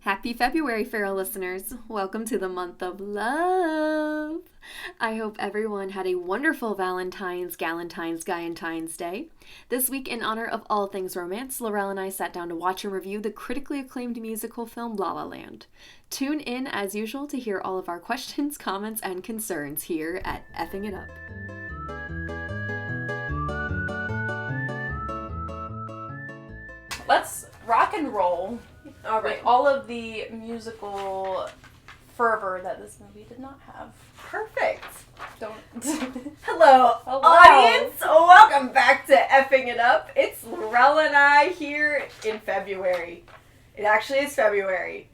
Happy February, Feral listeners. Welcome to the month of love. I hope everyone had a wonderful Valentine's, Galentine's, Guyentine's Day. This week, in honor of all things romance, Laurel and I sat down to watch and review the critically acclaimed musical film La-La Land. Tune in, as usual, to hear all of our questions, comments, and concerns here at Effing It Up. Let's rock and roll. All right. With all of the musical fervor that this movie did not have. Perfect. Don't. Hello, Hello, audience. Welcome back to Effing It Up. It's Laurel and I here in February. It actually is February.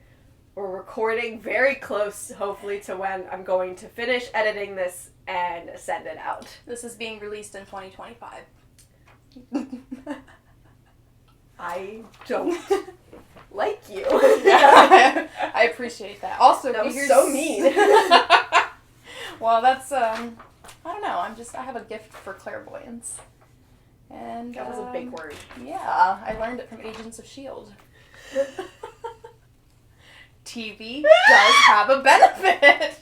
We're recording very close, hopefully, to when I'm going to finish editing this and send it out. This is being released in 2025. I don't like you. Yeah, I appreciate that. Also, that was so mean. Well, that's I don't know. I have a gift for clairvoyance, and That was a big word. Yeah, I learned it from Agents of S.H.I.E.L.D. TV does have a benefit.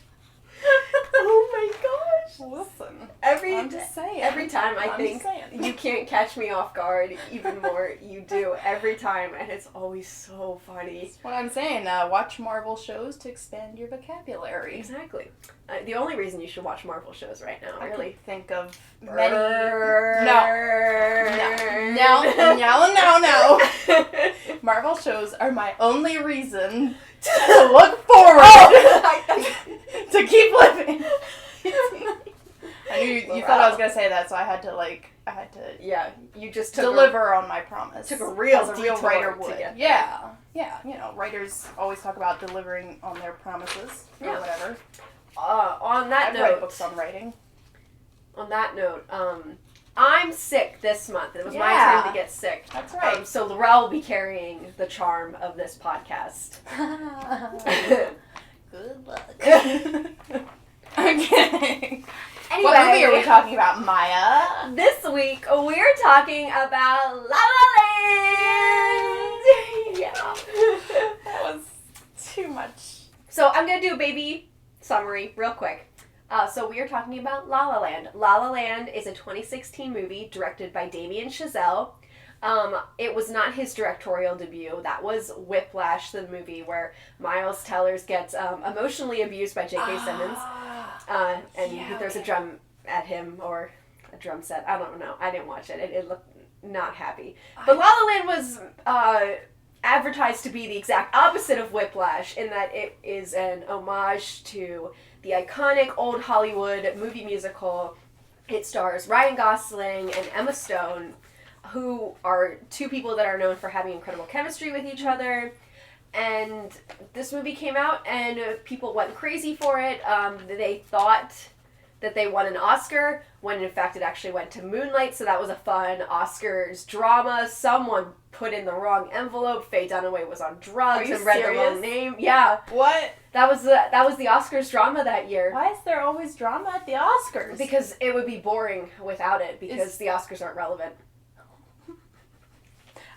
Oh my gosh. Listen, I'm just saying. Every time I I'm think you can't catch me off guard, even more you do every time, and it's always so funny. That's what I'm saying. Watch Marvel shows to expand your vocabulary. Exactly. The only reason you should watch Marvel shows right now, I really. can think of many. No. Marvel shows are my only reason to look forward to keep living. I knew you thought I was gonna say that, so I had to. Yeah, you just took deliver on my promise. Took a real as a real writer would. Yeah. You know, writers always talk about delivering on their promises or whatever. On that note, I write books on writing. On that note, I'm sick this month. It was my time to get sick. That's right. So Laurel will be carrying the charm of this podcast. Good luck. I'm kidding. Anyway, what movie are we talking about, Maya? This week, we're talking about La-La Land! Yeah. That was too much. So I'm going to do a baby summary real quick. So we are talking about La-La Land. La-La Land is a 2016 movie directed by Damien Chazelle. It was not his directorial debut. That was Whiplash, the movie where Miles Teller gets emotionally abused by J.K. Simmons. He throws a drum at him, or a drum set. I don't know. I didn't watch it. It looked not happy. But La La Land was advertised to be the exact opposite of Whiplash, in that it is an homage to the iconic old Hollywood movie musical. It stars Ryan Gosling and Emma Stone, who are two people that are known for having incredible chemistry with each other. And this movie came out, and people went crazy for it. They thought that they won an Oscar, when in fact it actually went to Moonlight, so that was a fun Oscars drama. Someone put in the wrong envelope. Faye Dunaway was on drugs and read the wrong name. Yeah. What? That was the Oscars drama that year. Why is there always drama at the Oscars? Because it would be boring without it, because the Oscars aren't relevant.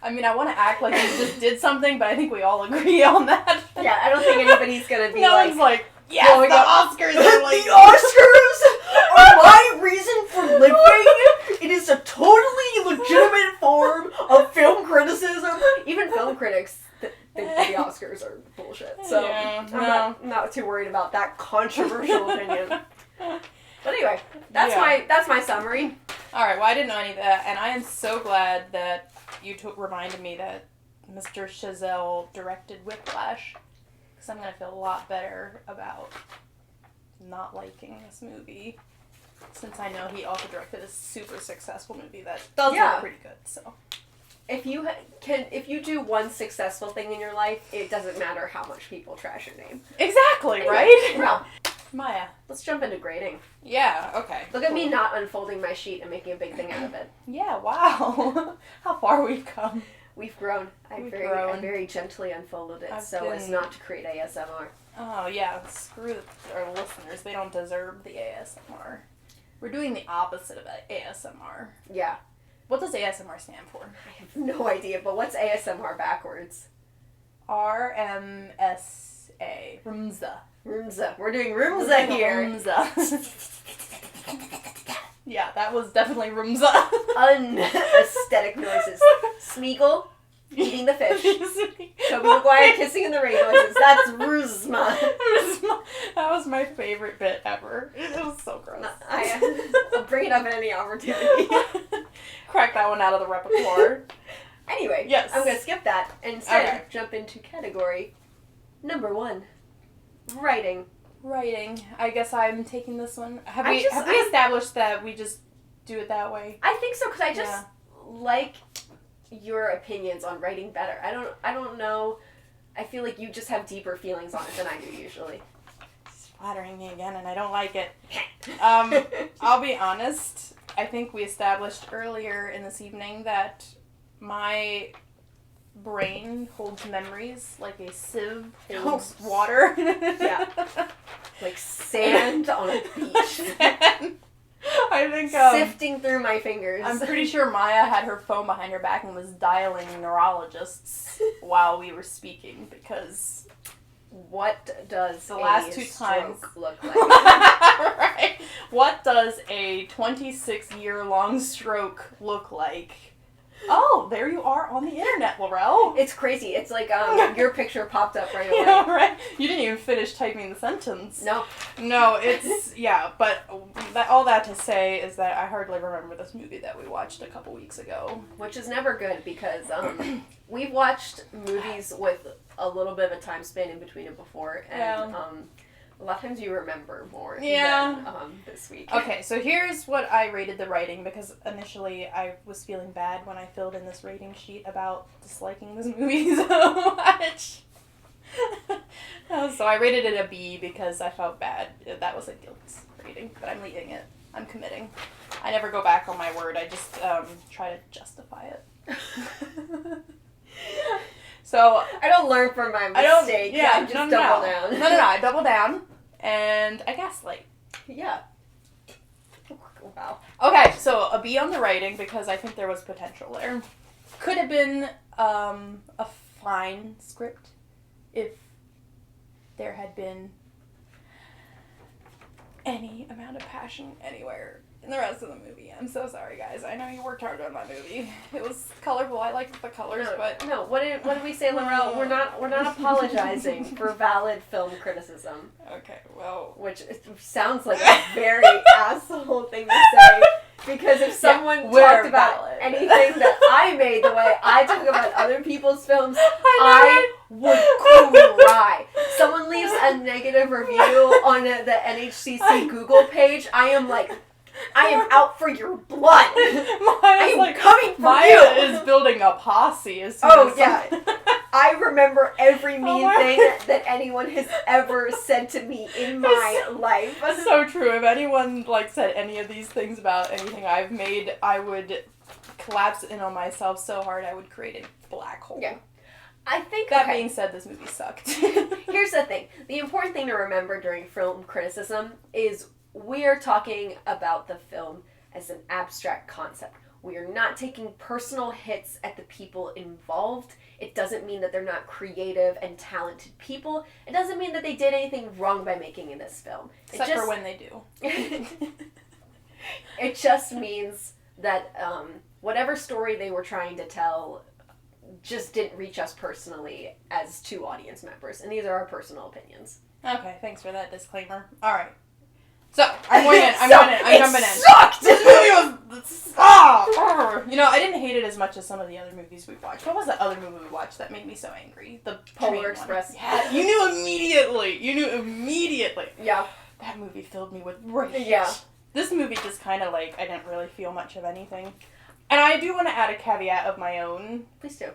I mean, I want to act like you just did something, but I think we all agree on that. Yeah, I don't think anybody's going to be no one's like, yes, the Oscars are like... The Oscars are my reason for living. It is a totally legitimate form of film criticism. Even film critics think the Oscars are bullshit. So yeah, I'm not too worried about that controversial opinion. But anyway, that's my summary. All right, well, I didn't know any of that, and I am so glad that you reminded me that Mr. Chazelle directed Whiplash, because I'm going to feel a lot better about not liking this movie, since I know he also directed a super successful movie that does look pretty good. So, if you do one successful thing in your life, it doesn't matter how much people trash your name. Exactly, right? Well, Maya, let's jump into grading. Yeah, okay. Look at me not unfolding my sheet and making a big thing out of it. Yeah, wow. How far we've come. We've grown. I very gently unfolded it so as not to create ASMR. Oh, yeah. Screw our listeners. They don't deserve the ASMR. We're doing the opposite of ASMR. Yeah. What does ASMR stand for? I have no idea, but what's ASMR backwards? RMSA. Rumza. Rumza. We're doing Rumza here. Rumza. Yeah, that was definitely Rumza. Unaesthetic noises. Smeagol eating the fish. Tobey Maguire kissing in the rain noises. That's Ruzma. That was my favorite bit ever. It was so gross. I'll bring it up at any opportunity. Crack that one out of the repertoire. Anyway, yes. I'm going to skip that and instead jump into category number 1. Writing. Writing. I guess I'm taking this one. Have we established that we just do it that way? I think so, because I just like your opinions on writing better. I don't know. I feel like you just have deeper feelings on it than I do usually. It's flattering me again, and I don't like it. I'll be honest. I think we established earlier in this evening that my brain holds memories like a sieve holds water. Yeah. Like sand on a beach. I think sifting through my fingers. I'm pretty sure Maya had her phone behind her back and was dialing neurologists while we were speaking, because what does the last 2 times look like? Right. What does a 26-year-long stroke look like? Oh, there you are on the internet, Laurel. It's crazy. It's like your picture popped up right away. Yeah, right. You didn't even finish typing the sentence. No. No, it's but all that to say is that I hardly remember this movie that we watched a couple weeks ago. Which is never good because we've watched movies with a little bit of a time span in between it before, and a lot of times you remember more than this week. Okay, so here's what I rated the writing, because initially I was feeling bad when I filled in this rating sheet about disliking this movie so much. So I rated it a B because I felt bad. That was a guilt rating, but I'm leaving it. I'm committing. I never go back on my word. I just try to justify it. So I don't learn from my mistake. I just double down. No, I double down, and I gaslight. Yeah. Wow. Okay, so a B on the writing because I think there was potential there. Could have been a fine script if there had been any amount of passion anywhere in the rest of the movie. I'm so sorry, guys. I know you worked hard on that movie. It was colorful. I liked the colors, but no. What did we say, Laurel? We're not apologizing for valid film criticism. Okay, well, which sounds like a very asshole thing to say. Because if someone talked about anything that I made the way I talk about other people's films, I would cry. Someone leaves a negative review on the NHCC Google page, I am out for your blood. I am coming for you. Maya is building a posse. I remember every mean thing that anyone has ever said to me in my life. That's so true. If anyone said any of these things about anything I've made, I would collapse in on myself so hard I would create a black hole. Yeah. I think that being said, this movie sucked. Here's the thing. The important thing to remember during film criticism is we are talking about the film as an abstract concept. We are not taking personal hits at the people involved. It doesn't mean that they're not creative and talented people. It doesn't mean that they did anything wrong by making this film. Except for when they do. It just means that whatever story they were trying to tell just didn't reach us personally as 2 audience members. And these are our personal opinions. Okay, thanks for that disclaimer. All right. So, I'm jumping in. Sucked! This movie was... I didn't hate it as much as some of the other movies we've watched. What was the other movie we watched that made me so angry? The Polar Express. One. Yeah, you knew immediately. Yeah. That movie filled me with rage. Yeah. This movie just kind of I didn't really feel much of anything. And I do want to add a caveat of my own. Please do.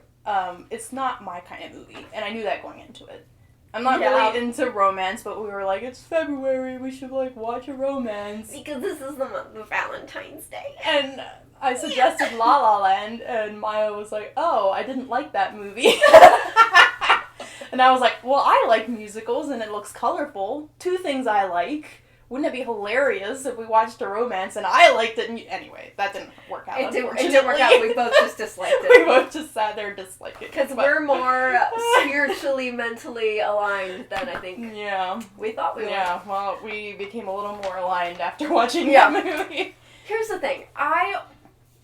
It's not my kind of movie, and I knew that going into it. I'm not really into romance, but we were it's February, we should watch a romance. Because this is the month of Valentine's Day. And I suggested La La Land, and Maya was oh, I didn't like that movie. And I was well, I like musicals, and it looks colorful. 2 things I like. wouldn't it be hilarious if we watched a romance and I liked it? And anyway, that didn't work out. It didn't work out. We both just disliked it. We both just sat there and disliked it. Because we're more spiritually, mentally aligned than I think we thought we were. Yeah, well, we became a little more aligned after watching that movie. Here's the thing. I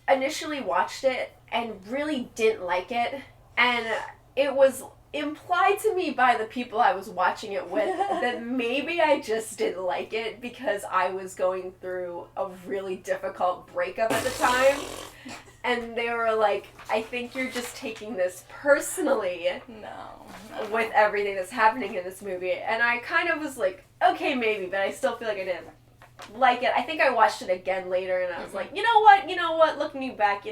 initially watched it and really didn't like it. And it was implied to me by the people I was watching it with that maybe I just didn't like it because I was going through a really difficult breakup at the time. And they were like, I think you're just taking this personally. No. With everything that's happening in this movie. And I kind of was like, okay, maybe, but I still feel like I didn't like it. I think I watched it again later and I was like, you know what, looking back,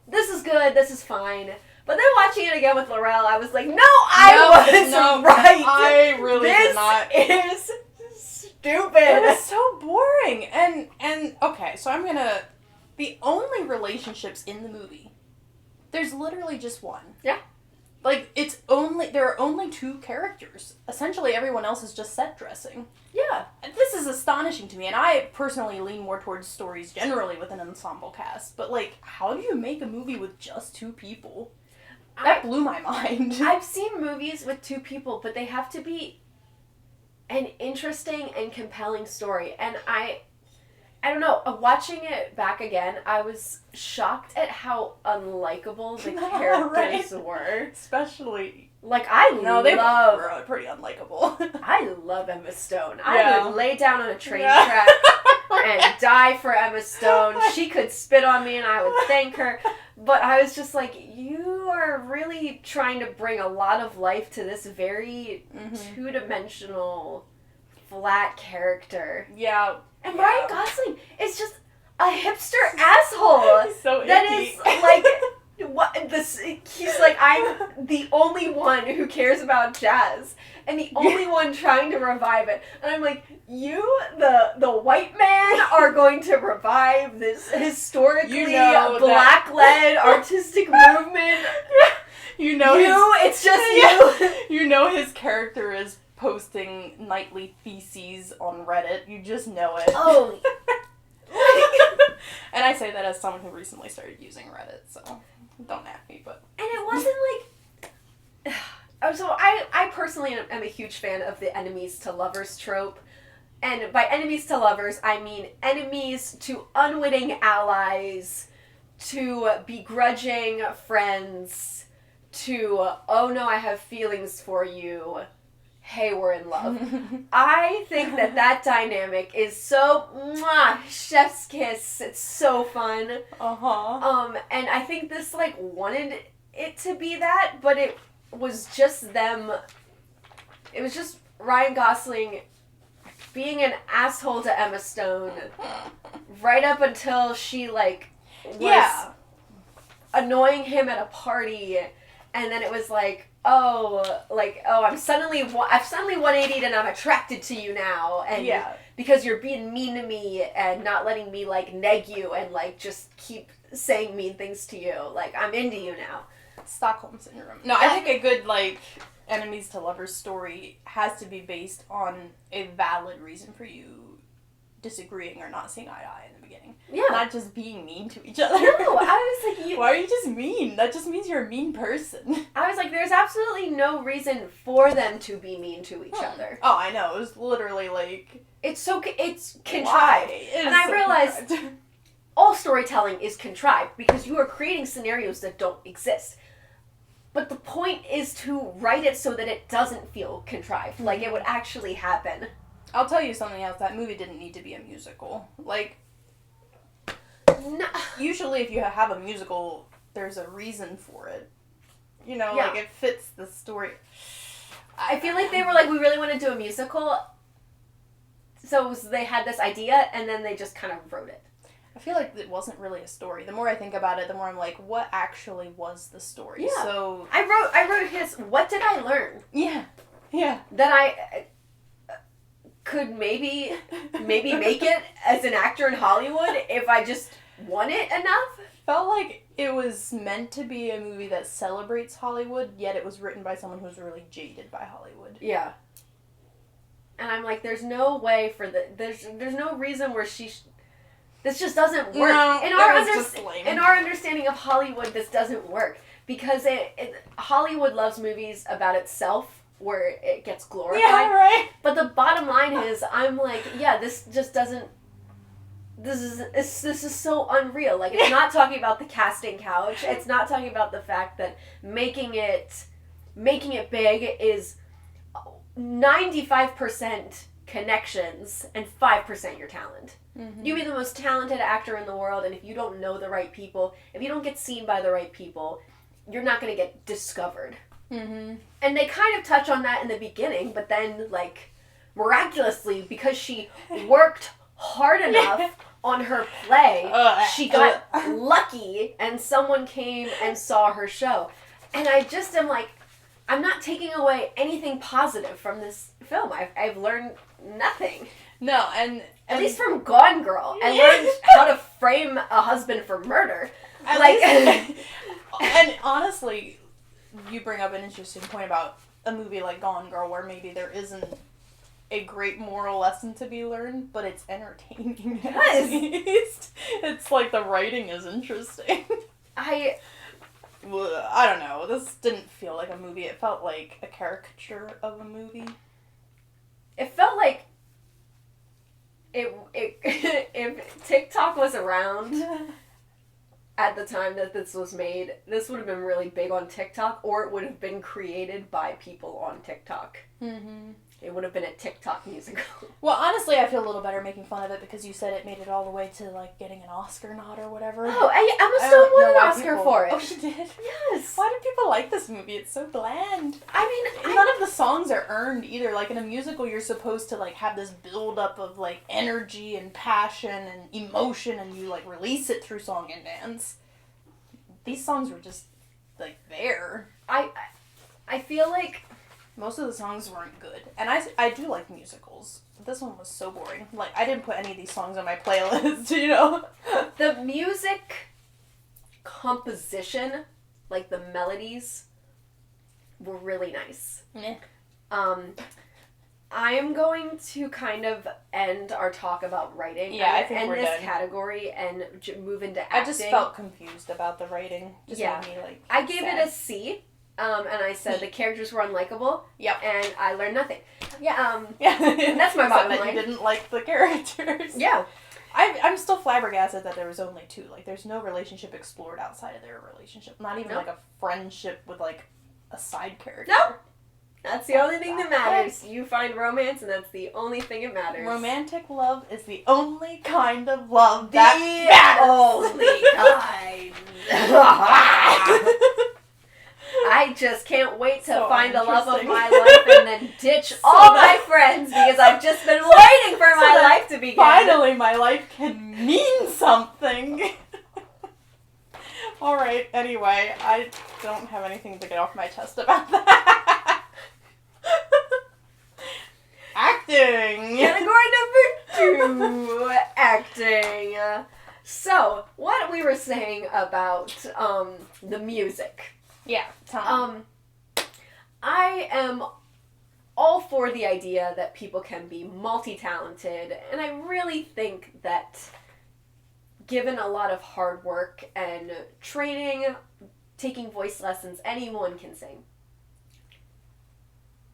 this is good, this is fine. But then watching it again with Laurel, I was like, I was right. I really did not. This is stupid. It was so boring. And okay, so the only relationships in the movie, there's literally just one. Yeah. Like, there are only two characters. Essentially, everyone else is just set dressing. Yeah. And this is astonishing to me, and I personally lean more towards stories generally with an ensemble cast. But, like, how do you make a movie with just two people? That blew my mind. I've seen movies with two people, but they have to be an interesting and compelling story. And I don't know, watching it back again, I was shocked at how unlikable the characters were. Especially... Like, they were pretty unlikable. I love Emma Stone. I would lay down on a train track and die for Emma Stone. She could spit on me and I would thank her. But I was just like, you are really trying to bring a lot of life to this very two-dimensional, flat character. Yeah. And Ryan Gosling is just a hipster asshole. He's so that icky. is like he's like, I'm the only one who cares about jazz and the only one trying to revive it. And I'm like, you, the white man, are going to revive this historically black-led artistic movement. It's just you. You know his character is posting nightly theses on Reddit. You just know it. Oh. And I say that as someone who recently started using Reddit, so don't at me, but... And it wasn't like... So I personally am a huge fan of the enemies to lovers trope. And by enemies to lovers, I mean enemies to unwitting allies, to begrudging friends, to, oh no, I have feelings for you, hey, we're in love. I think that dynamic is so, chef's kiss, it's so fun. And I think this, like, wanted it to be that, but it was just them, it was just Ryan Gosling being an asshole to Emma Stone right up until she, like, was annoying him at a party, and then it was like, I've suddenly 180'd and I'm attracted to you now, and because you're being mean to me and not letting me, like, neg you and, like, just keep saying mean things to you, like, I'm into you now. Stockholm Syndrome. No, I think a good, like, enemies to lovers story has to be based on a valid reason for you disagreeing or not seeing eye to eye in the beginning. Yeah. Not just being mean to each other. No, I was like... Why are you just mean? That just means you're a mean person. I was like, there's absolutely no reason for them to be mean to each other. Oh, I know. It was literally like... It's contrived. And I realized all storytelling is contrived because you are creating scenarios that don't exist. But the point is to write it so that it doesn't feel contrived. Like, it would actually happen. I'll tell you something else. That movie didn't need to be a musical. Like, no. Usually if you have a musical, there's a reason for it. You know, like, it fits the story. I feel like they were like, we really want to do a musical. So they had this idea, and then they just kind of wrote it. I feel like it wasn't really a story. The more I think about it, the more I'm like, what actually was the story? Yeah. So I wrote his, what did I learn? Yeah. Yeah. That I could maybe make it as an actor in Hollywood if I just want it enough. Felt like it was meant to be a movie that celebrates Hollywood, yet it was written by someone who's really jaded by Hollywood. Yeah. And I'm like, there's no way for there's no reason where this just doesn't work. No, In our understanding of Hollywood, this doesn't work. Because Hollywood loves movies about itself, where it gets glorified. Yeah, right. But the bottom line is, I'm like, yeah, this just doesn't. This is so unreal. Like, it's not talking about the casting couch. It's not talking about the fact that making it big is 95% connections and 5% your talent. Mm-hmm. You be the most talented actor in the world, and if you don't know the right people, if you don't get seen by the right people, you're not going to get discovered. Mm-hmm. And they kind of touch on that in the beginning, but then, like, miraculously, because she worked hard enough on her play, she got lucky, and someone came and saw her show. And I just am like, I'm not taking away anything positive from this film. I've learned nothing. No, and at least from Gone Girl, I learned how to frame a husband for murder. And honestly, you bring up an interesting point about a movie like Gone Girl, where maybe there isn't a great moral lesson to be learned, but it's entertaining. Yes. It's like the writing is interesting. I don't know. This didn't feel like a movie. It felt like a caricature of a movie. It felt like if TikTok was around at the time that this was made, this would have been really big on TikTok, or it would have been created by people on TikTok. Mm-hmm. It would have been a TikTok musical. Well, honestly, I feel a little better making fun of it because you said it made it all the way to, like, getting an Oscar nod or whatever. Oh, Emma Stone won an Oscar for it. Oh, she did? Yes. Why do people like this movie? It's so bland. I mean, none of the songs are earned either. Like, in a musical, you're supposed to, like, have this build-up of, like, energy and passion and emotion, and you, like, release it through song and dance. These songs were just, like, there. I feel like most of the songs weren't good. And I do like musicals. This one was so boring. Like, I didn't put any of these songs on my playlist, you know? The music composition, like the melodies, were really nice. Meh. I am going to kind of end our talk about writing. Yeah, I think we're this done. Category and move into acting. I just felt confused about the writing. Just made me, like, I gave sad. it a C. And I said the characters were unlikable. Yep. And I learned nothing. Yeah. And that's my bottom line. You didn't like the characters. Yeah. I'm still flabbergasted that there was only two. Like, there's no relationship explored outside of their relationship. Not even, like, a friendship with, like, a side character. Nope. That's the only thing that matters. You find romance, and that's the only thing that matters. Romantic love is the only kind of love that matters. Only kind. I just can't wait to find the love of my life and then ditch all my friends because I've just been waiting for my life to begin. Finally, my life can mean something. Alright, anyway, I don't have anything to get off my chest about that. Acting! Category number 2, acting. So, what we were saying about the music. Yeah, I am all for the idea that people can be multi-talented, and I really think that given a lot of hard work and training, taking voice lessons, anyone can sing.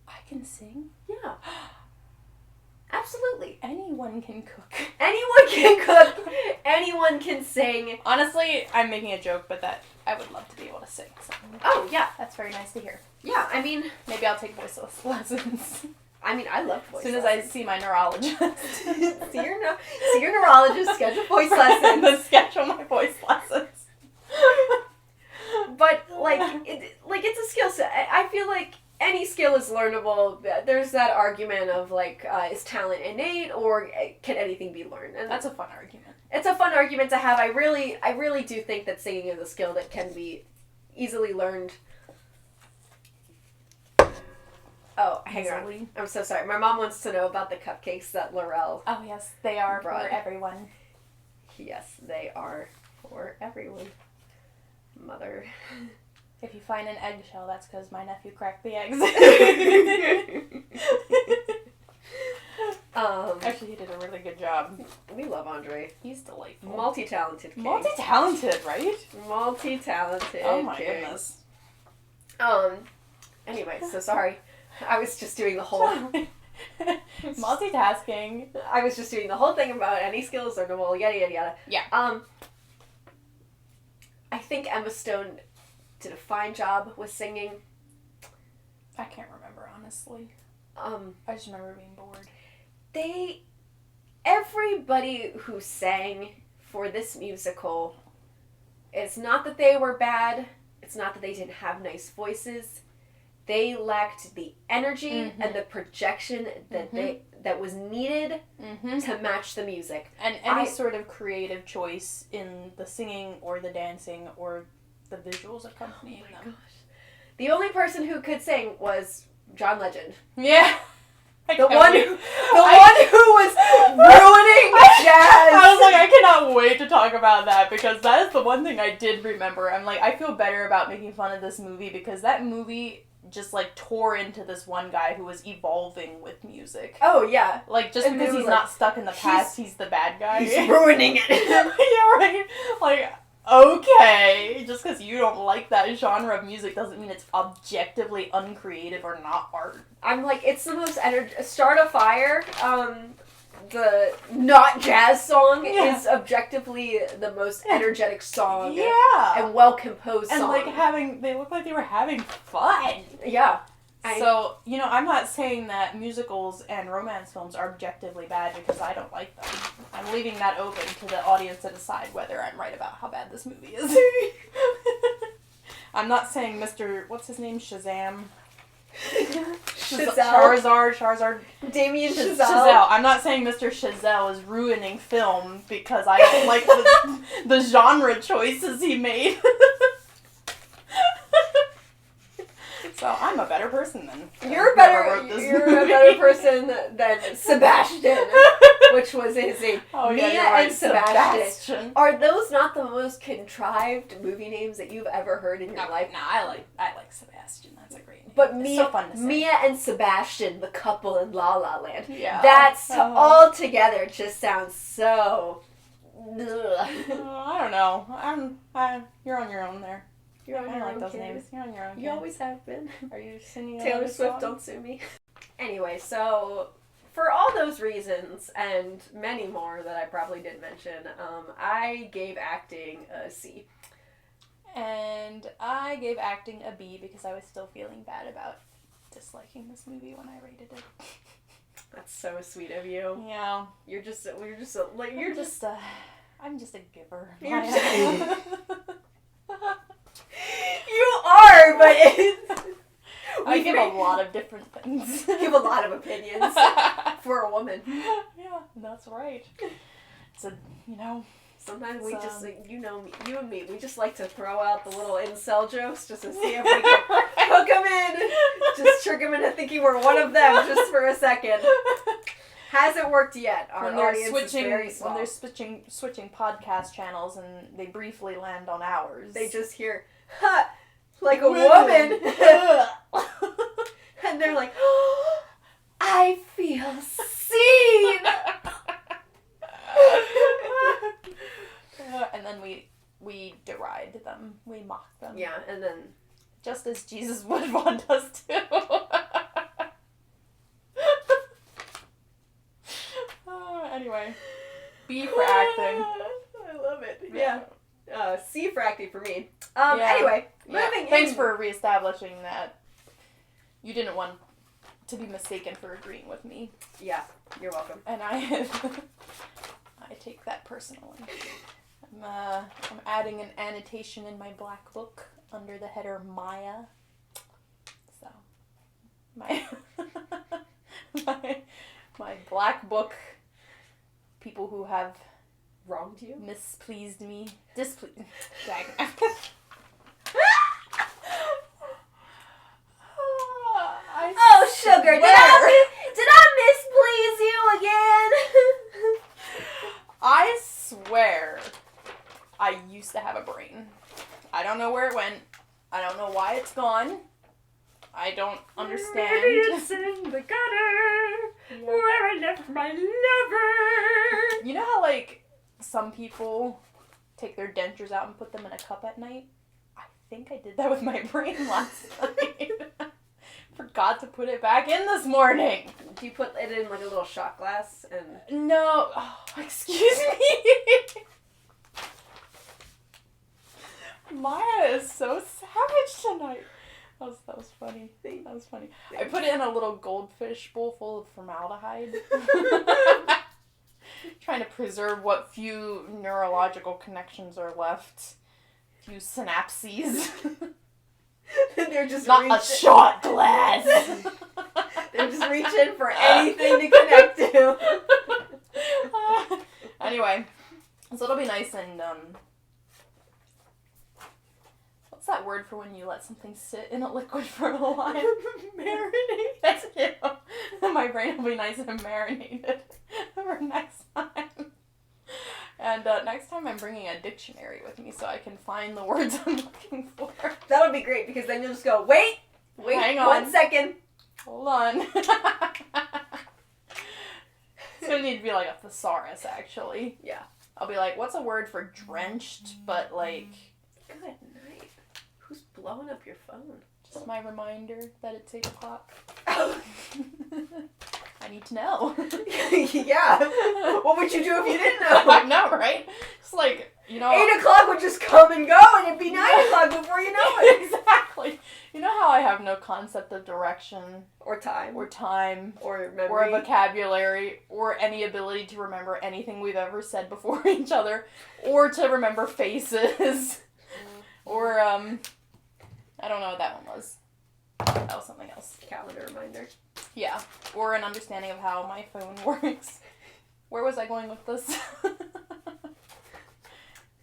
I can sing? Yeah. Absolutely. Anyone can cook. Anyone can cook. Anyone can sing. Honestly, I'm making a joke, but that I would love to be able to sing. So. Oh, yeah. That's very nice to hear. Yeah, I mean... Maybe I'll take voice lessons. I mean, I love voice lessons. As soon as I see my neurologist. see your neurologist, schedule voice lessons. Schedule my voice lessons. But, it's a skill set. I feel like any skill is learnable. There's that argument of, is talent innate or can anything be learned? And that's a fun argument. It's a fun argument to have. I really do think that singing is a skill that can be easily learned. Oh, hang on. I'm so sorry. My mom wants to know about the cupcakes that Laurel Oh, yes. They are brought. for everyone. Yes, they are for everyone. Mother. If you find an eggshell, that's because my nephew cracked the eggs. We love Andre. He's delightful. Multi-talented king. Multi-talented, right? Multi-talented Oh my king. goodness. Anyway, so sorry. I was just doing the whole... Multitasking. I was just doing the whole thing about any skills learnable, yada yada yada. Yeah. I think Emma Stone did a fine job with singing. I can't remember, honestly. I just remember being bored. Everybody who sang for this musical, it's not that they were bad, it's not that they didn't have nice voices. They lacked the energy and the projection that that was needed to match the music. And any sort of creative choice in the singing or the dancing or the visuals accompanying them. Gosh. The only person who could sing was John Legend. Yeah. The one who was ruining jazz. I was like, I cannot wait to talk about that because that is the one thing I did remember. I'm like, I feel better about making fun of this movie because that movie just like tore into this one guy who was evolving with music. Oh yeah. Like just because he's not stuck in the past, he's the bad guy. He's ruining it. Yeah, right. Like, okay, just because you don't like that genre of music doesn't mean it's objectively uncreative or not art. I'm like, it's the most Start a Fire, the not jazz song is objectively the most energetic song. Yeah. And well composed song. And like they look like they were having fun. Yeah. So, I'm not saying that musicals and romance films are objectively bad because I don't like them. I'm leaving that open to the audience to decide whether I'm right about how bad this movie is. I'm not saying what's his name? Shazam? Charizard. Damien Chazelle. I'm not saying Mr. Chazelle is ruining film because I don't like the genre choices he made. So I'm a better person than you're a better person than Sebastian, which was his name. Oh, Mia yeah, right. and Sebastian. Are those not the most contrived movie names that you've ever heard in your life? No, I like Sebastian. That's a great name. But so fun to say. Mia and Sebastian, the couple in La La Land. Yeah. That's all together just sounds so. I don't know. You're on your own there. You're on your own, those kid. names. You're on your own. You always have been. Are you singing Taylor Swift, don't sue me. Anyway, so for all those reasons and many more that I probably did mention, I gave acting a C. And I gave acting a B because I was still feeling bad about disliking this movie when I rated it. That's so sweet of you. Yeah. I'm just a giver. You are, but I give a lot of different things. Give a lot of opinions for a woman. Yeah, that's right. So, sometimes we just, you and me, we just like to throw out the little incel jokes just to see if we can hook them in. Just trick them into thinking we're one of them just for a second. Hasn't worked yet. Our audience is very small. When they're switching podcast channels and they briefly land on ours. They just hear, ha, like a woman. And they're like, oh, I feel seen. And then we deride them. We mock them. Yeah, and then... Just as Jesus would want us to. Anyway, B for acting. I love it. Yeah. C for acting for me. Anyway, moving in. Thanks for reestablishing that you didn't want to be mistaken for agreeing with me. Yeah, you're welcome. And I take that personally. I'm adding an annotation in my black book under the header Maya. So, my black book. People who have wronged you, displeased me. Oh, sugar, did I misplease you again? I swear, I used to have a brain. I don't know where it went. I don't know why it's gone. I don't understand. Maybe it's in the gutter where I left my lover. some people take their dentures out and put them in a cup at night. I think I did that with my brain last night. Forgot to put it back in this morning. Do you put it in like a little shot glass and... No. Oh, excuse me. Maya is so savage tonight. That was funny. That was funny. I put it in a little goldfish bowl full of formaldehyde. Trying to preserve what few neurological connections are left. Few synapses. They're just not a shot glass. They're just reaching for anything to connect to. Anyway, so it'll be nice and what's that word for when you let something sit in a liquid for a while? Marinate. That's it. My brain will be nice and marinated for next time. And next time I'm bringing a dictionary with me so I can find the words I'm looking for. That would be great because then you'll just go, wait, hang on. 1 second. Hold on. It's going to need to be like a thesaurus, actually. Yeah. I'll be like, what's a word for drenched, but like... Good night. Who's blowing up your phone? Just my reminder that it's 8 o'clock. I need to know. Yeah. What would you do if you didn't know? I know, right? It's like, 8 o'clock would just come and go and it'd be 9 o'clock before you know it. Exactly. You know how I have no concept of direction. Or time. Or memory. Or vocabulary. Or any ability to remember anything we've ever said before each other. Or to remember faces. Or, I don't know what that one was. That was something else. Calendar reminder. Yeah. Or an understanding of how my phone works. Where was I going with this?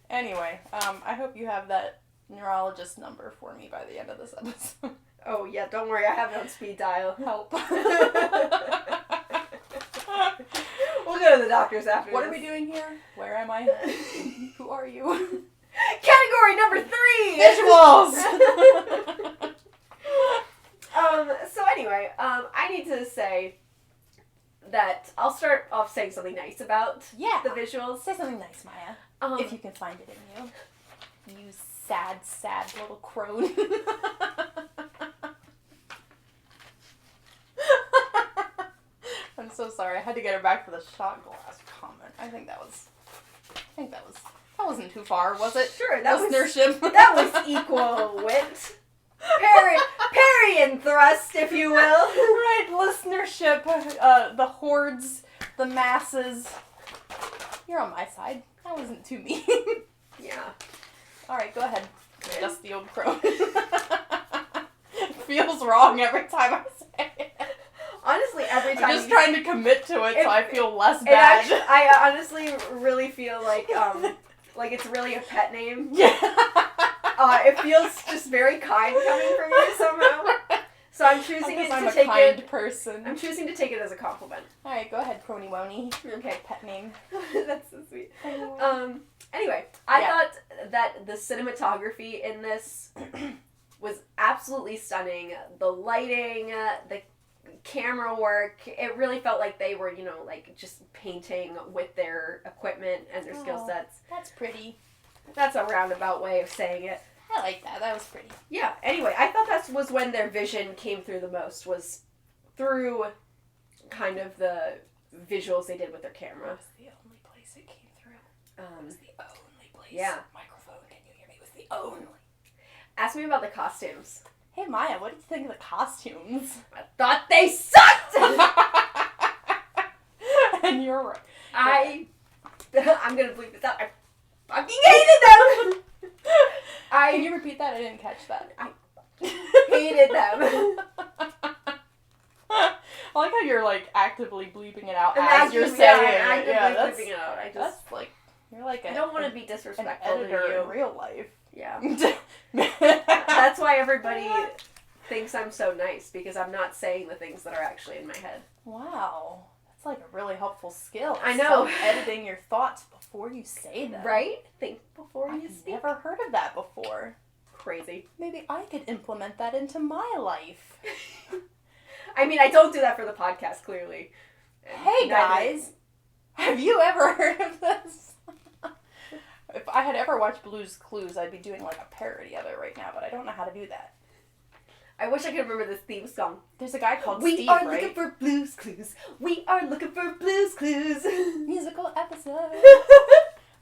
Anyway, I hope you have that neurologist number for me by the end of this episode. Oh, yeah, don't worry. I have it on speed dial. Help. We'll go to the doctors after What this. are we doing here? Where am I? Who are you? Category number 3! Visuals! So anyway, I need to say that I'll start off saying something nice about the visuals. Say something nice, Maya. If you can find it in you. You sad, sad little crone. I'm so sorry. I had to get her back for the shot glass comment. I think that wasn't too far, was it? Sure, that Listenership. That was equal wit. Parry and thrust, if you will. Right, listenership, the hordes, the masses. You're on my side. That wasn't too mean. Yeah. Alright, go ahead. Just the old crow. Feels wrong every time I say it. Honestly, every time. I'm just trying to commit to it so I feel less bad. Actually, I honestly really feel like it's really a pet name. Yeah. It feels just very kind coming from you somehow. So I'm choosing to take it. I'm a kind person. I'm choosing to take it as a compliment. All right, go ahead, Crony Wony. Okay, pet name. That's so sweet. Anyway, I thought that the cinematography in this was absolutely stunning. The lighting, the camera work, it really felt like they were, just painting with their equipment and their skill sets. That's pretty. That's a roundabout way of saying it. I like that. That was pretty. Yeah, anyway, I thought that was when their vision came through the most, was through kind of the visuals they did with their camera. That was the only place it came through. It was the only place. Yeah. Microphone, can you hear me? It was the only. Ask me about the costumes. Hey, Maya, what did you think of the costumes? I thought they sucked! And you're right. I'm gonna bleep this out. I fucking hated them! Can you repeat that? I didn't catch that. I hated them. I like how you're actively bleeping it out as you're saying it. That's bleeping it out. That's you're like I don't want to be disrespectful an editor to you in real life. Yeah. That's why everybody thinks I'm so nice, because I'm not saying the things that are actually in my head. Wow. That's like a really helpful skill. I know. Editing your thoughts before you say them. Right? Think before you speak. I've never heard of that before. Crazy. Maybe I could implement that into my life. I mean, I don't do that for the podcast, clearly. Hey, guys. Have you ever heard of this? If I had ever watched Blue's Clues, I'd be doing like a parody of it right now, but I don't know how to do that. I wish I could remember this theme song. There's a guy called We Steve, are right? looking for Blue's Clues. We are looking for Blue's Clues. Musical episode.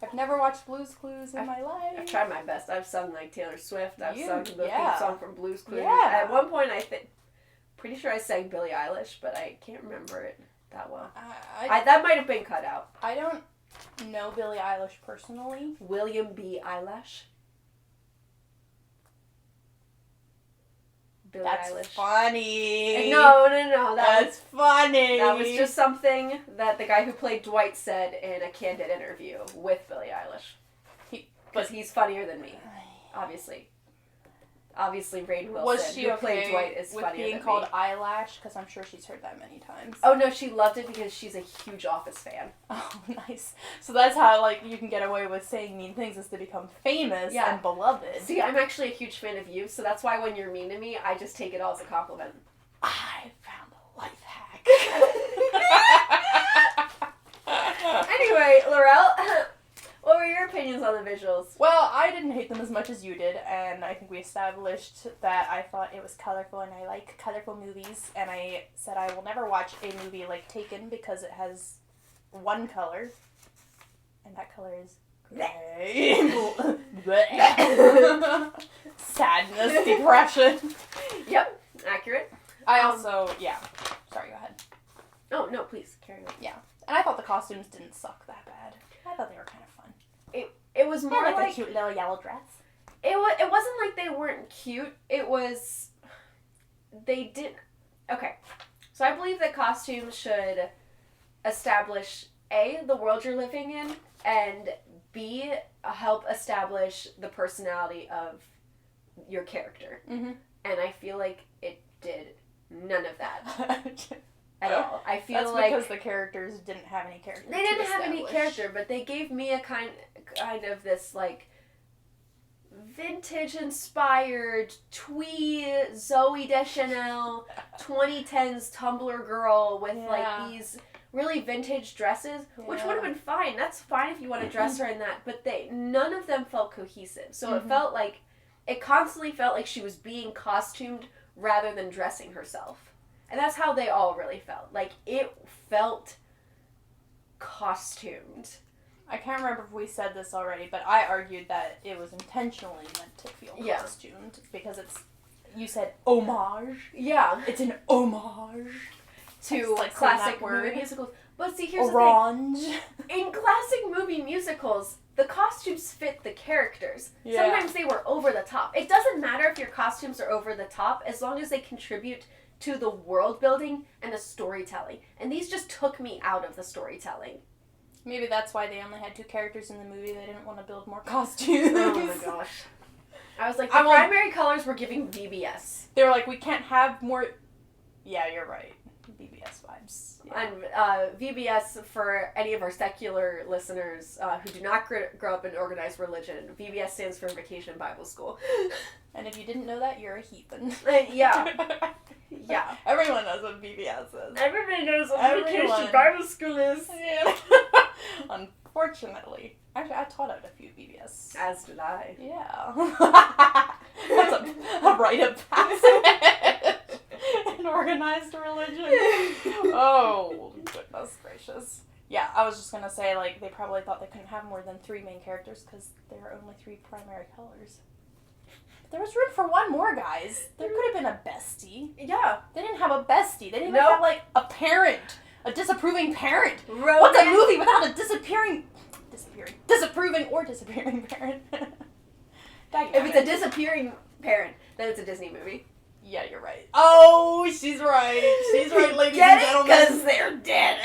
I've never watched Blue's Clues in my life. I've tried my best. I've sung like Taylor Swift. I've sung the theme song from Blue's Clues. Yeah. At one point, pretty sure I sang Billie Eilish, but I can't remember it that well. That might have been cut out. I don't know Billie Eilish personally. William B. Eilish. Billie That's Eilish. funny. No. That's funny. That was just something that the guy who played Dwight said in a candid interview with Billie Eilish. Because he's funnier than me, obviously. Obviously, Rainn Wilson, was she who okay played Dwight, is with funnier being than called me. eyelash? Because I'm sure she's heard that many times. Oh no, she loved it because she's a huge Office fan. Oh, nice. So that's how like you can get away with saying mean things, is to become famous and beloved. See, I'm actually a huge fan of you, so that's why when you're mean to me, I just take it all as a compliment. I found a life hack. Anyway, Laurel, what were your opinions on the visuals? Well, I didn't hate them as much as you did, and I think we established that I thought it was colorful, and I like colorful movies, and I said I will never watch a movie like Taken because it has one color, and that color is gray. Sadness, depression. Yep, accurate. I also, sorry, go ahead. Oh, no, please, carry on. Yeah, and I thought the costumes didn't suck that bad. I thought they were kind of fun. It was more like like a cute little yellow dress. It wasn't like they weren't cute. It was... They didn't... Okay. So I believe that costumes should establish, A, the world you're living in, and B, help establish the personality of your character. Mm-hmm. And I feel like it did none of that. At all. I feel That's like because the characters didn't have any character. they didn't have any character, but they gave me a kind of this like vintage inspired twee Zoe Deschanel 2010s Tumblr girl with like these really vintage dresses, which would have been fine. That's fine if you want to dress her in that, but none of them felt cohesive. So it constantly felt like she was being costumed rather than dressing herself. And that's how they all really felt. Like, it felt costumed. I can't remember if we said this already, but I argued that it was intentionally meant to feel costumed. Because you said homage. Yeah. It's an homage. To like classic movie musicals. But see, here's Orange. the thing. In classic movie musicals, the costumes fit the characters. Yeah. Sometimes they were over the top. It doesn't matter if your costumes are over the top, as long as they contribute to the world building and the storytelling. And these just took me out of the storytelling. Maybe that's why they only had 2 characters in the movie. They didn't want to build more costumes. Oh my gosh. I was like, the primary colors were giving VBS. They were like, we can't have more... Yeah, you're right. VBS vibes. Yeah. And VBS, for any of our secular listeners who do not grow up in organized religion, VBS stands for Vacation Bible School. And if you didn't know that, you're a heathen. Yeah. Yeah. Everyone knows what VBS is. Everybody knows what Vacation Bible School is. Yeah. Unfortunately. Actually, I taught at a few VBS. As did I. Yeah. That's a rite of passage in organized religion. Oh, goodness gracious. Yeah, I was just going to say, like, they probably thought they couldn't have more than 3 main characters because there are only 3 primary colors. There was room for one more, guys. There could have been a bestie. Yeah. They didn't have a bestie. They didn't even have, like, a parent. A disapproving parent. What's a movie without a disapproving or disappearing parent? If it's a disappearing parent, then it's a Disney movie. Yeah, you're right. Oh, she's right. She's right, ladies and gentlemen. Because they're dead.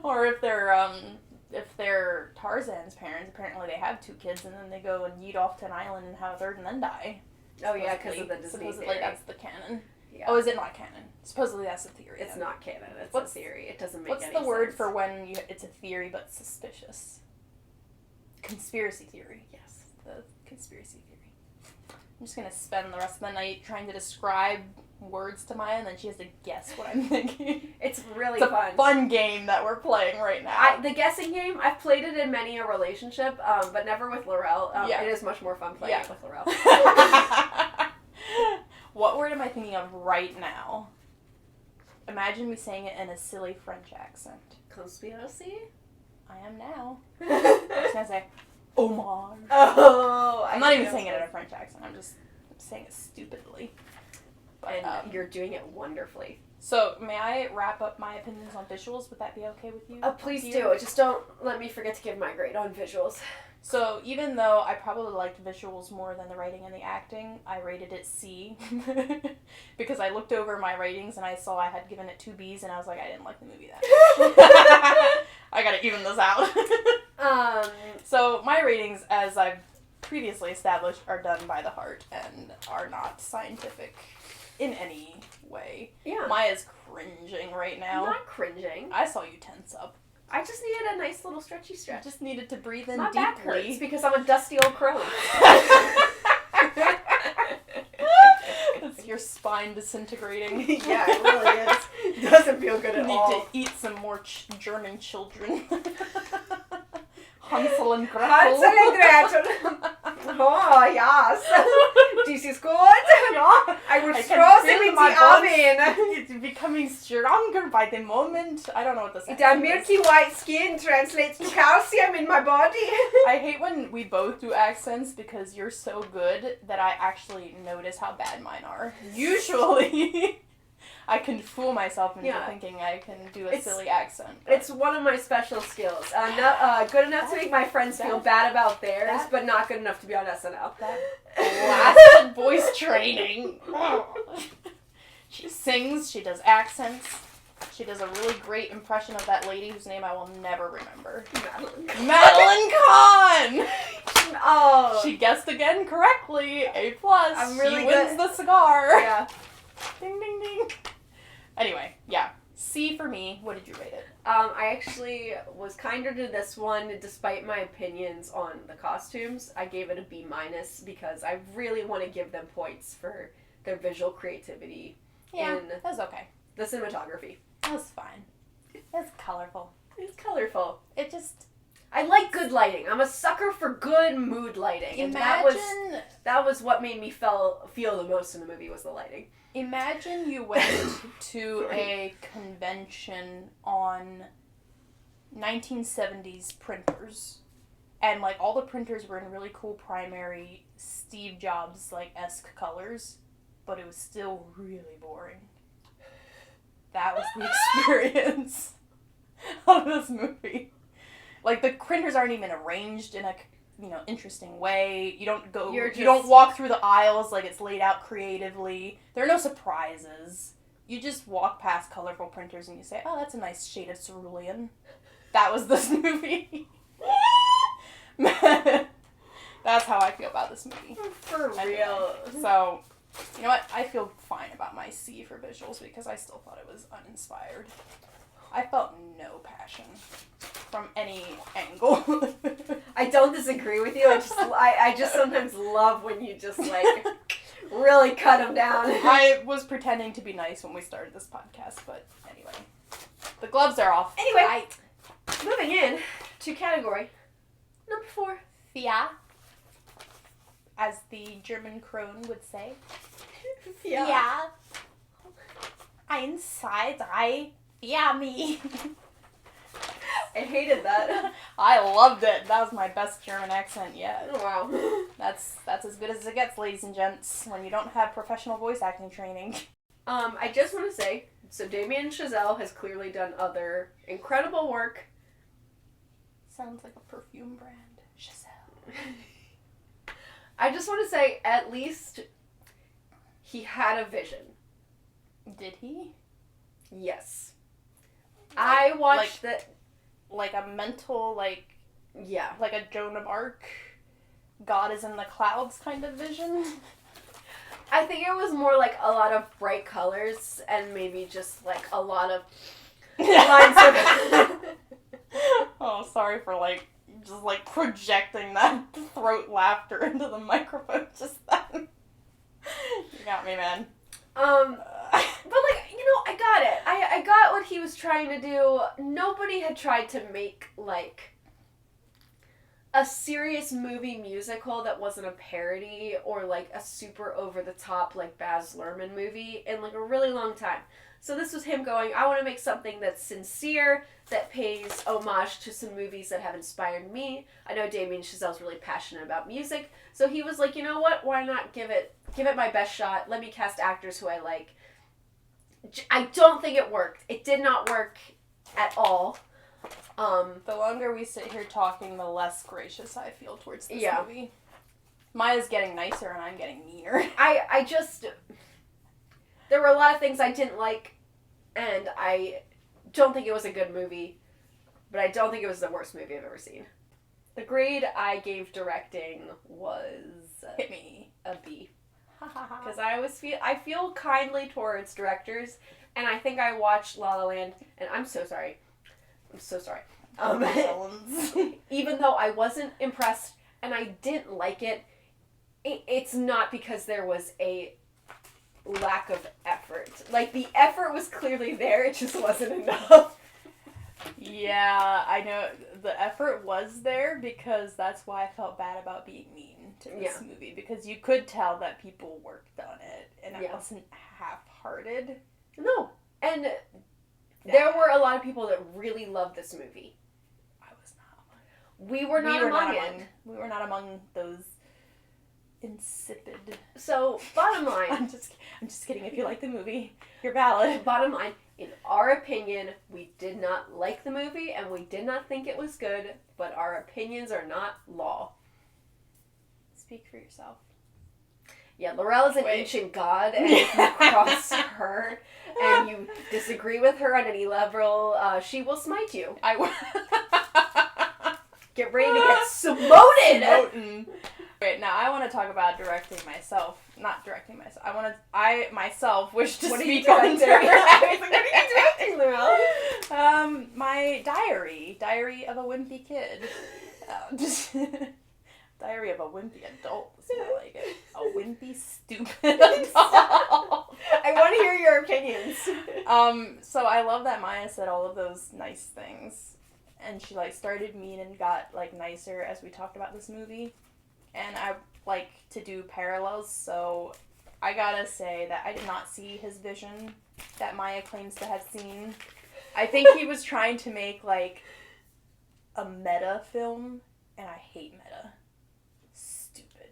Or if they're Tarzan's parents, apparently they have 2 kids, and then they go and yeet off to an island and have a third and then die. Oh yeah, because of the Disney Supposedly theory. that's the canon. Yeah. Oh, is it not canon? Supposedly that's the theory. It's then. not canon. It's a theory. It doesn't make any sense. What's the word for when it's a theory but suspicious? Conspiracy theory. Yes. The conspiracy theory. I'm just going to spend the rest of the night trying to describe words to Maya, and then she has to guess what I'm thinking. It's really It's a fun. fun game that we're playing right now. The guessing game, I've played it in many a relationship, but never with Laurel. It is much more fun playing it with Laurel. What word am I thinking of right now? Imagine me saying it in a silly French accent. Conspiracy? I am now. I'm just gonna say, homage. Oh, I'm not even saying it in a French accent. I'm just saying it stupidly. But, and you're doing it wonderfully. So, may I wrap up my opinions on visuals? Would that be okay with you? Please do. Just don't let me forget to give my grade on visuals. So, even though I probably liked visuals more than the writing and the acting, I rated it C. Because I looked over my ratings and I saw I had given it 2 Bs, and I was like, I didn't like the movie that much. I gotta even this out. So, my ratings, as I've previously established, are done by the heart and are not scientific in any way. Yeah. Maya's cringing right now. I'm not cringing. I saw you tense up. I just needed a nice little stretchy stretch. I just needed to breathe in My deeply. back hurts because I'm a dusty old crone. That's your spine disintegrating. Yeah, it really is. It doesn't feel good at all. You need to eat some more German children. Hansel and Gretel. Hansel and Gretel. Oh, yes. This is good. No, I will throw them in the oven. It's becoming stronger by the moment. I don't know what this is. The milky white skin translates to calcium in my body. I hate when we both do accents because you're so good that I actually notice how bad mine are. Usually, I can fool myself into thinking I can do a silly accent. But it's one of my special skills. Good enough to make my friends feel bad about theirs, but not good enough to be on SNL. Blasted voice training. She sings, she does accents, she does a really great impression of that lady whose name I will never remember. Madeline Kahn! Oh. She guessed again correctly. A+. I'm really she wins the cigar. Yeah. Ding, ding, ding. Anyway, yeah. C for me. What did you rate it? I actually was kinder to this one, despite my opinions on the costumes. I gave it a B- because I really want to give them points for their visual creativity. Yeah, in that was okay. The cinematography. That was fine. It's colorful. It's colorful. It just... I like good lighting. I'm a sucker for good mood lighting. And that was what made me feel the most in the movie, was the lighting. Imagine you went to a convention on 1970s printers, and like all the printers were in really cool primary Steve Jobs like esque colors, but it was still really boring. That was the experience of this movie. Like the printers aren't even arranged in a interesting way. You don't walk through the aisles like it's laid out creatively. There are no surprises. You just walk past colorful printers and you say, oh, that's a nice shade of cerulean. That was this movie. That's how I feel about this movie. For real. So, you know what? I feel fine about my C for visuals because I still thought it was uninspired. I felt no passion from any angle. I don't disagree with you. I just sometimes love when you just like really cut them down. I was pretending to be nice when we started this podcast, but anyway. The gloves are off. Anyway, moving in to category number 4. Fia. As the German crone would say. Fia. Fia. Ein, zwei, drei. Yeah, me. I hated that. I loved it. That was my best German accent yet. Oh, wow. That's as good as it gets, ladies and gents, when you don't have professional voice acting training. I just want to say, so Damien Chazelle has clearly done other incredible work. Sounds like a perfume brand. Chazelle. I just want to say, at least he had a vision. Did he? Yes. I watched like a mental, yeah, like a Joan of Arc, God is in the clouds kind of vision. I think it was more like a lot of bright colors and maybe just like a lot of lines of... Oh, sorry for just projecting that throat laughter into the microphone just then. You got me, man. was trying to do. Nobody had tried to make, like, a serious movie musical that wasn't a parody or, like, a super over-the-top, like, Baz Luhrmann movie in, like, a really long time. So this was him going, I want to make something that's sincere, that pays homage to some movies that have inspired me. I know Damien Chazelle's really passionate about music, so he was like, you know what, why not give it my best shot, let me cast actors who I like. I don't think it worked. It did not work at all. The longer we sit here talking, the less gracious I feel towards this movie. Maya's getting nicer and I'm getting meaner. I just... There were a lot of things I didn't like, and I don't think it was a good movie, but I don't think it was the worst movie I've ever seen. The grade I gave directing was... Hit me. A B. Because I feel kindly towards directors, and I think I watched La La Land, and I'm so sorry. Even though I wasn't impressed and I didn't like it, it's not because there was a lack of effort. Like, the effort was clearly there, it just wasn't enough. Yeah, I know the effort was there because that's why I felt bad about being mean to this movie, because you could tell that people worked on it and it wasn't half-hearted. No, and there were a lot of people that really loved this movie. I was not. We were not among those insipid. So, bottom line. I'm just kidding. If you like the movie, you're valid. Bottom line, in our opinion, we did not like the movie and we did not think it was good, but our opinions are not law. Speak for yourself. Yeah, Laurel is an ancient god, and if you cross her and you disagree with her on any level, she will smite you. I will. Get ready to get smoted! Wait, now I want to talk about directing myself. Not directing myself. I myself wish to speak on directing. What are you directing, Laurel? My Diary of a Wimpy Kid. Diary of a Wimpy Adult is more like it. A wimpy, stupid adult. I want to hear your opinions. So I love that Maya said all of those nice things. And she, like, started mean and got, like, nicer as we talked about this movie. And I like to do parallels, so I gotta say that I did not see his vision that Maya claims to have seen. I think he was trying to make, like, a meta film, and I hate meta. Stupid.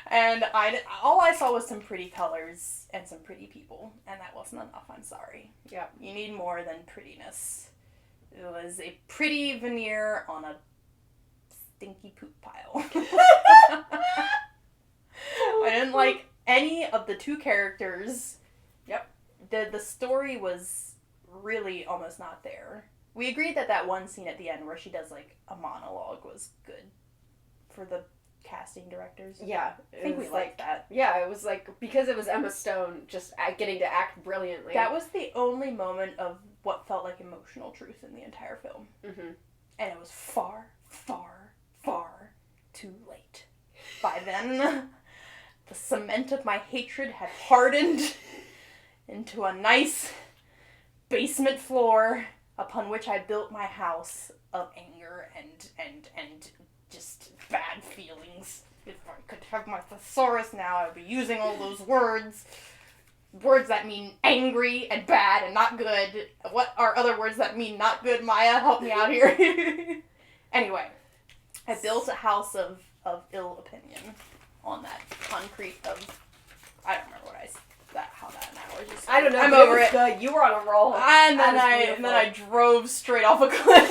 And all I saw was some pretty colors and some pretty people, and that wasn't enough, I'm sorry. Yeah. You need more than prettiness. It was a pretty veneer on a stinky poop pile. I didn't like any of the two characters. Yep. The story was really almost not there. We agreed that one scene at the end where she does, like, a monologue was good for the casting directors. Yeah. I think we liked that. Yeah, it was like, because it was Emma Stone just getting to act brilliantly. That was the only moment of what felt like emotional truth in the entire film. Mm-hmm. And it was far, far, far too late. By then, the cement of my hatred had hardened into a nice basement floor upon which I built my house of anger and just bad feelings. If I could have my thesaurus now, I would be using all those words. Words that mean angry and bad and not good. What are other words that mean not good, Maya? Help me out here. Anyway, I built a house of ill opinion on that concrete of... I don't remember how that analogy is. I don't know. I'm over it. Good. You were on a roll. And then I drove straight off a cliff.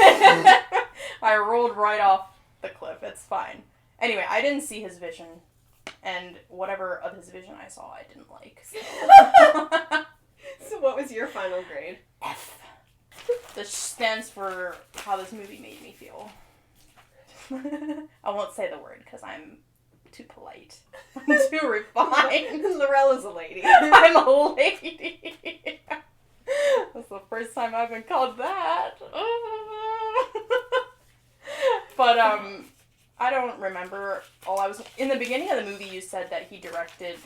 I rolled right off the cliff. It's fine. Anyway, I didn't see his vision, and whatever of his vision I saw, I didn't like. So, so what was your final grade? F. This stands for how this movie made me feel. I won't say the word because I'm too polite. I'm too refined. Larella's a lady. I'm a lady. That's the first time I've been called that. But, I don't remember. In the beginning of the movie, you said that he directed,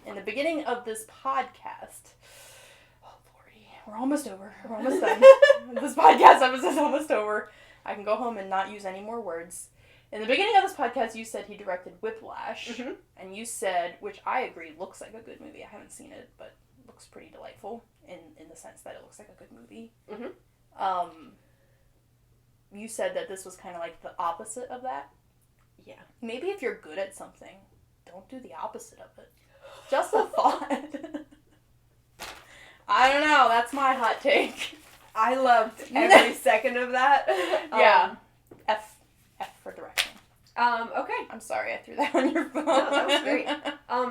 in the beginning of this podcast, we're almost over. We're almost done. This podcast episode's almost over. I can go home and not use any more words. In the beginning of this podcast, you said he directed Whiplash. Mm-hmm. And you said, which I agree, looks like a good movie. I haven't seen it, but looks pretty delightful in the sense that it looks like a good movie. Mm-hmm. You said that this was kind of like the opposite of that. Yeah. Maybe if you're good at something, don't do the opposite of it. Just a thought. I don't know. That's my hot take. I loved every second of that. Yeah. F for direction. Okay. I'm sorry I threw that on your phone. No, that was great.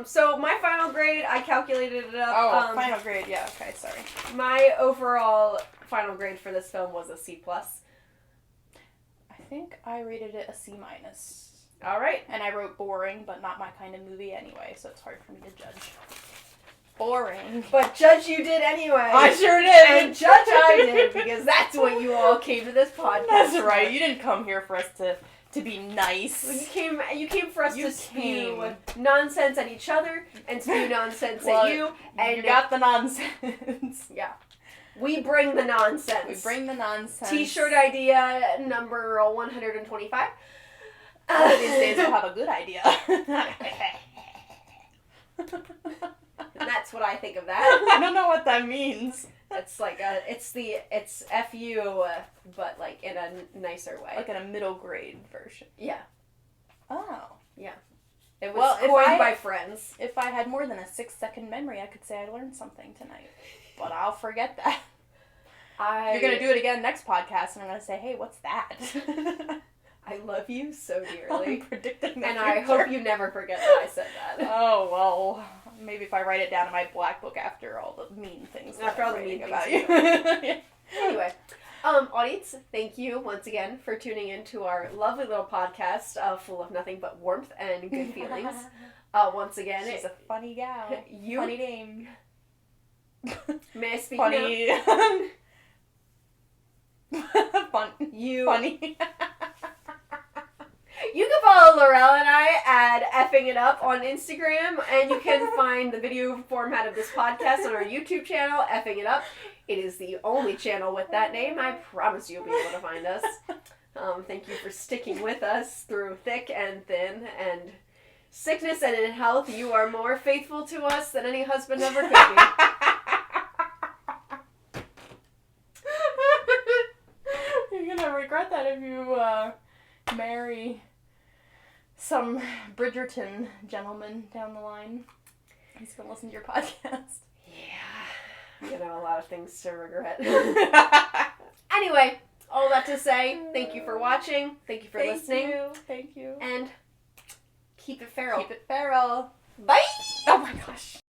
So my final grade, I calculated it up. Oh, final grade. Yeah, okay, sorry. My overall final grade for this film was a C+. I think I rated it a C-. All right. And I wrote boring, but not my kind of movie anyway, so it's hard for me to judge. Boring. But judge you did anyway. I sure did. And judge I did, because that's what you all came to this podcast. That's right. You didn't come here for us to be nice. You came for us to spew nonsense at each other and spew nonsense at you. And you got the nonsense. Yeah. We bring the nonsense. We bring the nonsense. T-shirt idea number 125. One of these days we'll have a good idea. And that's what I think of that. I don't know what that means. It's like it's FU, but like in a nicer way. Like in a middle grade version. Yeah. Oh. Yeah. It was coined by friends. If I had more than a 6-second memory, I could say I learned something tonight. But I'll forget that. You're going to do it again next podcast, and I'm going to say, hey, what's that? I love you so dearly. I'm predicting the And future. I hope you never forget that I said that. Oh, well, maybe if I write it down in my black book after all the mean things that After I'm all the mean writing things about you. Yeah. Anyway, audience, thank you once again for tuning in to our lovely little podcast full of nothing but warmth and good feelings. Once again, She's a funny gal. Funny dame. May I speak Funny. Funny. You can follow Laurel and I at Effing It Up on Instagram, and you can find the video format of this podcast on our YouTube channel, Effing It Up. It is the only channel with that name. I promise you'll be able to find us. Thank you for sticking with us through thick and thin and sickness and in health. You are more faithful to us than any husband ever could be. You're gonna regret that if you marry some Bridgerton gentleman down the line. He's gonna listen to your podcast. Yeah, I'm gonna have a lot of things to regret. Anyway, all that to say, thank you for watching. Thank you for listening. Thank you. And keep it feral. Keep it feral. Bye! Oh my gosh.